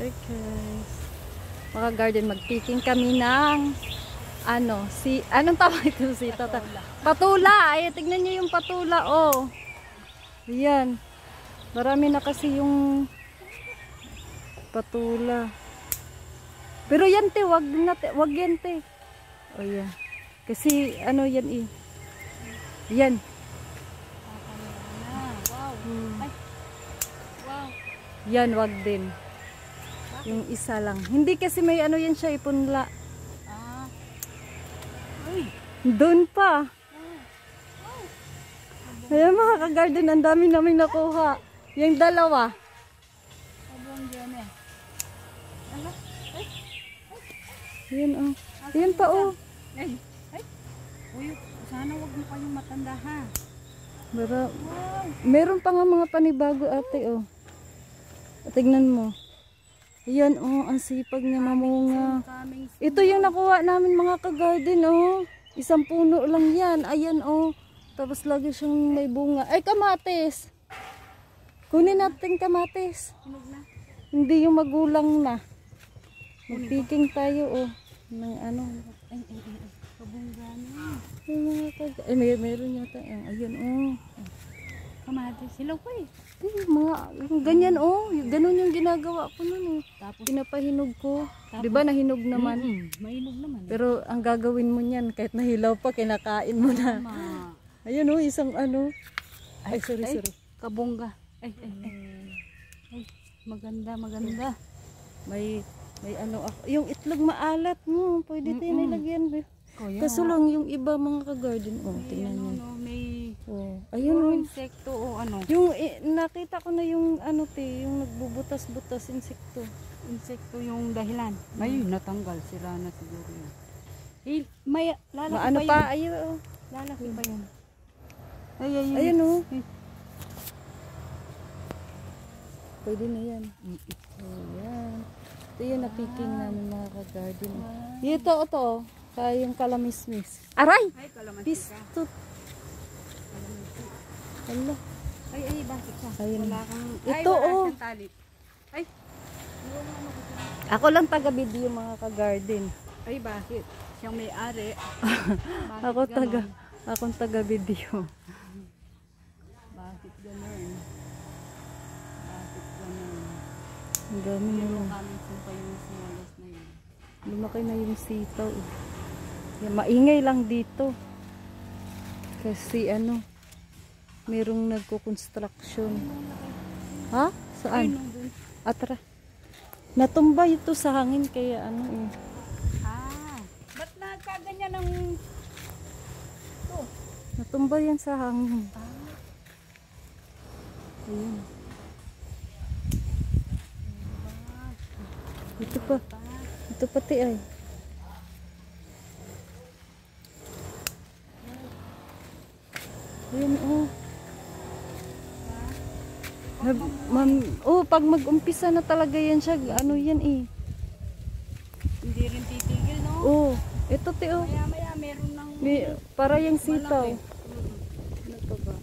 Hi guys. Mga garden, mag-picking kami ng anong tawag ito? Patula. Ay, tignan niyo yung patula, oh. Ayan. Marami na kasi yung patula. Pero yan te, wag yan te. Oh yan. Kasi ano yan eh. Yan. Wow. Ay. Wow. Yan, wag din. Yung isa lang. Hindi kasi may ano yan siya, ipunla. Ah. Uy. Doon pa. Ayan mga ka-garden, ang dami namin nakuha. Yung dalawa. Abang dyan eh. Ala. Ay. Ayan oh. Ayan pa oh. Ay. Ay. Uy, sana wag mo kayong matanda ha. Wow. Wow. Meron pa nga mga panibago ate oh. Tignan mo. Ayan oh, ang sipag niya mamunga. Ito yung nakuha namin mga ka-garden oh. Isang puno lang yan. Ayan oh. Tapos lagi siyang may bunga. Ay, kamatis. Kunin natin kamatis. Hinog na. Hindi yung magulang na. Mag-picking tayo oh. Ng ano. Ay. Kabungga na. Ay, meron yata. Ayan oh. Kamatis. Hilaw ko eh. Yung ganyan oh. Ganun yung ginagawa ko nun eh. Tapos Pinapahinog ko. Diba nahinog naman? Mainog naman. Pero ang gagawin mo niyan, kahit nahilaw pa, kinakain mo na. Ayun oh, isang ano. Ay, sorry. Kabungga. Ay. Ay, maganda. May ano ako. Yung itlog maalat mo. Pwede tayo nilagyan. Kaya. Kaso lang yung iba mga ka-garden. Oh, tingnan nyo. May Oh, ayun ayun oh. insekto o ano. Yung nakita ko na yung ano yung nagbubutas-butas insekto. Insekto yung dahilan. Ay, natanggal. Sira na siguro yun. Eh, may lalaki Ano pa pa? yun. Ayun oh. Lalaki pa yun. Ayun oh. Pwede na yan. Ayan. Ito yung napiking namin mga ka-garden. Ito. Kaya yung kalamismis. Aray! Ay, kalamansi ka. Pistot. Hala. Ay, bakit ka? Ayun. Wala kang... Ito, wala oh. siyang tali. Ay. Ako lang taga-video mga ka-garden. Ay, bakit? Siyang may-ari. Akong taga-video. Bakit ganun? Ang dami na yun. Kami pa yung sinalas na yun. Lumaki na yung sitaw. Yan, maingay lang dito. Kasi ano, merong nagko-construction. Ha? Saan? Atra. Natumba ito sa hangin kaya ano eh. Ba't nagkaganyan ng... Natumba yan sa hangin. Ayan. Ito pa. Ito pati ay. Ayan oh. Pag mag-umpisa na talaga yan siya, ano yan eh. Hindi rin titigil, no? Oh, ito te oh. Maya meron ng... Para yung sitaw. Ano pa ba?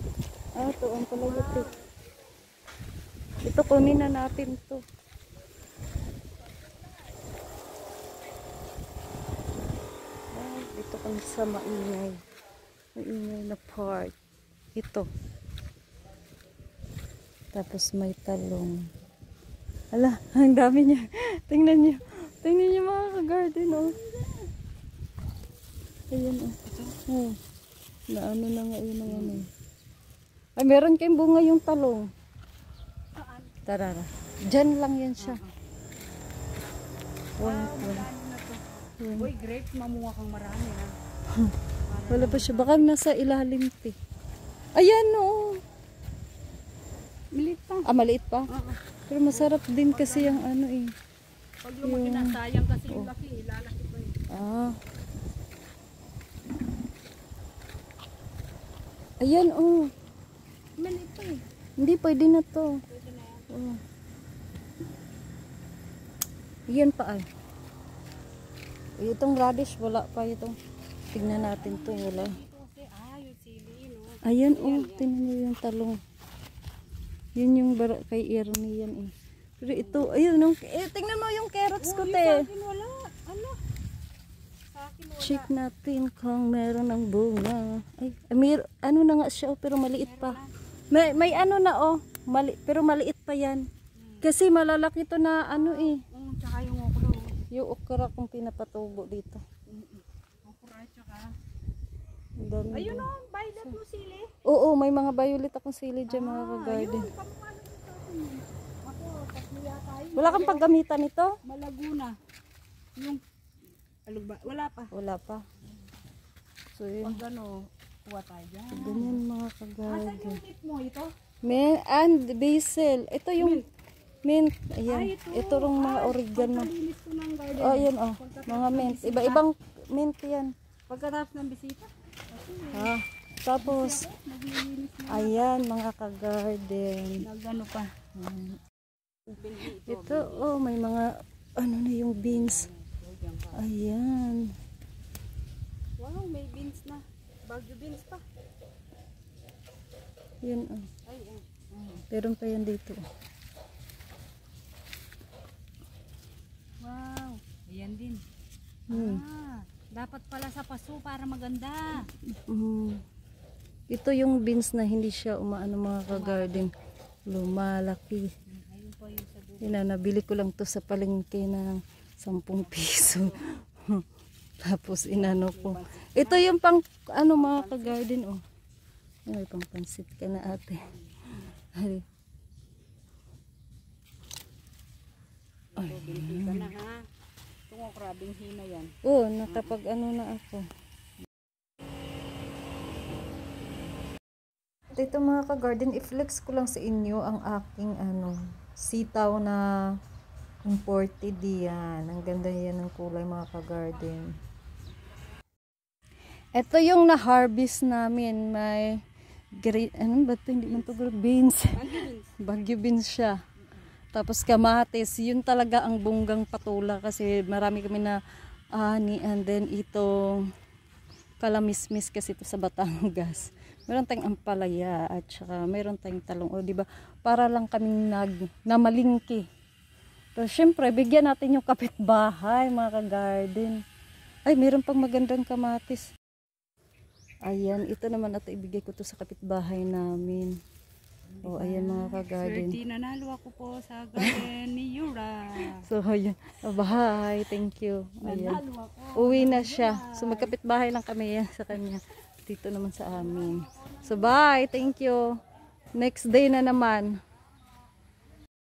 Ito ang palagot eh. Ito kunin na natin to. Dito kami sa maingay na part. Ito. Tapos may talong. Ala, ang dami niya. Tingnan niyo mga ka-garden oh. Ayan oh. Naano na nga yun ang ano. Ay, meron kayong bunga yung talong. Tarara. Diyan lang yan siya. Uy, great. Mamunga kang marami na. Wala pa siya. Baka nasa ilalim te. Ayan oh. Maliit pa. Maliit pa? Pero masarap din kasi yung ano eh. Pag lumaki na, sayang kasi yung laki. Ilalaki pa yun. Ayan oh. Maliit pa eh. Hindi, pwede na to. Pwede na yan. Oh. Ayan pa ay. Itong radish, wala pa itong. Tignan natin to, wala. Yung sili, no? Ayan oh, tingnan niyo yung talong. Yun yung kay Ernie yan eh. Pero ito, ayun, tingnan mo yung carrots ko, te. Wala. Ano? Sa akin wala. Check natin kung meron ng bunga. Ay, ano na nga siya, pero maliit pa. May ano na, pero maliit pa yan. Kasi malalaki to na ano Tsaka yung okra. yung okra kong pinapatubo dito. Okra tsaka. Ang dami Ayun doon. violet mo sili. Oo, may mga violet akong sili dyan, mga ka-garden. Wala kang paggamitan nito? Malaguna. Yung alugba. Wala pa. Wala pa. So yun. Pag ano, kuha tayo dyan. Ganyan mga Asan ka-garden. yung tip mo ito? And basil. Ito yung mint. Ay, Ayan. ito. Ito rong mga oregano. Pagkalinis ko ng garden. Oh, ayan mga mint. Iba-ibang mint yan. Pagkatapos ng bisita. Tapos, Naglilinis na. ayan mga ka-garden. Nagano pa. Ito, may mga, ano na yung beans. Ayan. Wow, may beans na. Bagyo beans pa. Yan, Ay, Meron pa yan dito. wow. Ayan din. Hmm. Dapat pala sa paso para maganda. Ito yung beans na hindi siya umaano mga ka-garden. Lumalaki. Ayun po yung sa dulo. Yan, nabili ko lang to sa palengke ng 10 piso. Tapos inano ko. Ito yung pang ano mga ka-garden Yan, may pang pansit ka na ate. Ay. Binti ka na ha. Tungo krabing hina yan. Nakapag ano na ako. Ito mga ka-garden, i-flex ko lang sa inyo ang aking sitaw na imported yan. Ang ganda yan ng kulay mga ka-garden. Ito yung na-harvest namin. May ano ba ito? Hindi man ito beans. Bagyo beans siya. Tapos kamatis. Yun talaga ang bunggang patula kasi marami kami na ani. And then itong kalamismis kasi ito sa Batangas. Meron tayong ampalaya at saka meron tayong talong. Diba? Para lang kaming namalingki. Pero syempre, bigyan natin yung kapitbahay, mga ka-garden. Ay, meron pang magandang kamatis. Ayan, ito naman ibigay ko to sa kapitbahay namin. Ayan mga ka-garden. Swerte, nanalo ako po sa garden ni Yura. So, ayan. Bye. Thank you. Ayan. Nanalo ako. Uwi na siya. So, magkapitbahay lang kami yan sa kanya. Dito naman sa amin. So, bye. Thank you. Next day na naman.